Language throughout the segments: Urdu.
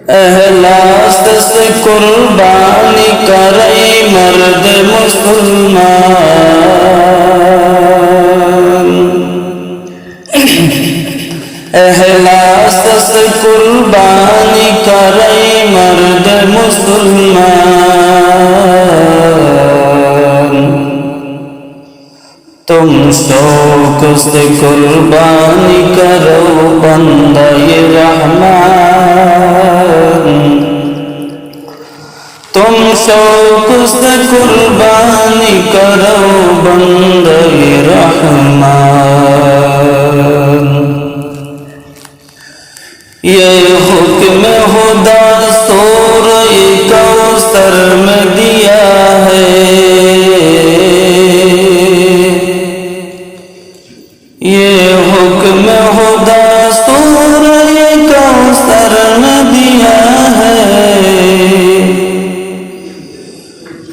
اخلاص سے قربانی کرے مرد مسلمان، اخلاص سے قربانی کرے مرد مسلمان، تم شوق سے قربانی کرو بندہ رحمان، تم شوق سے قربانی کرو بندہ رحمان۔ یہ حکم خدا سورہ کوثر میں دیا ہے، یہ حکم خدا سورہ کوثر میں دیا ہے،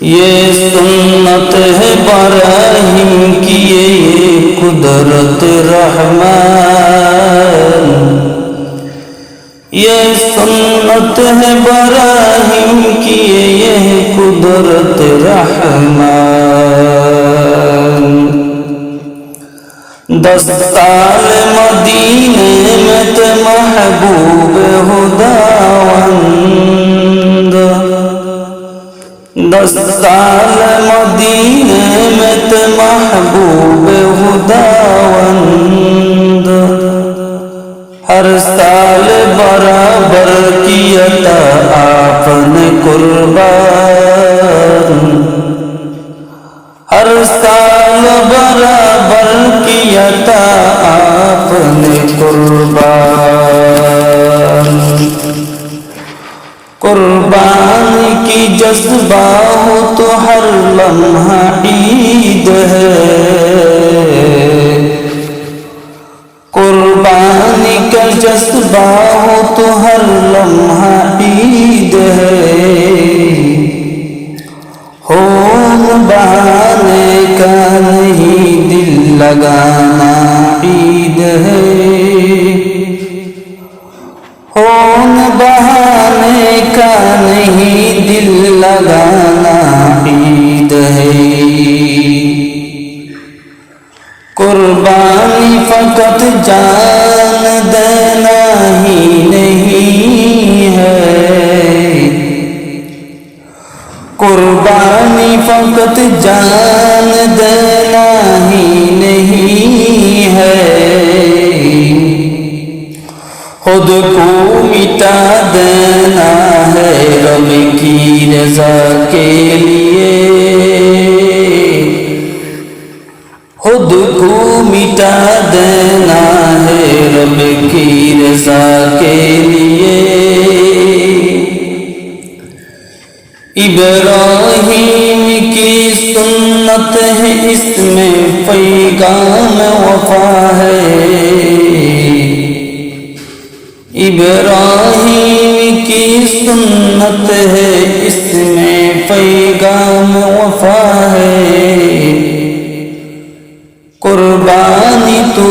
یہ سنت ہے براہیم کی یہ قدرت رحمان، یہ سنت ہے براہیم کی یہ قدرت رحمان۔ 10 سال مدینے میں تھے محبوب خداوند، 10 سال مدینے میں تھے محبوب خداوند، ہر سال برابر کیا تھا آپ نے قربان، ہر سال برابر کیا تھا آپ نے قربان۔ قربانی کی جذبہ ہو تو ہر لمحہ عید ہے، قربانی کا جذبہ ہو تو ہر لمحہ عید ہے، خون بہانے کا نہیں دل لگانا عید ہے، خون بہانے کا نہیں دل لگانا عید ہے۔ قربانی فقط جان دینا ہی نہیں ہے، قربانی فقط جان دینا ہی نہیں ہے، خود کو مٹا دینا ہے رب کی رضا کے لیے، خود کو مٹا دینا ہے رب کی رضا کے لیے۔ ابراہیم کی سنت ہے اس میں پیغام وفا ہے، ابراہیم کی سنت ہے اس میں پیغام وفا ہے، قربانی تو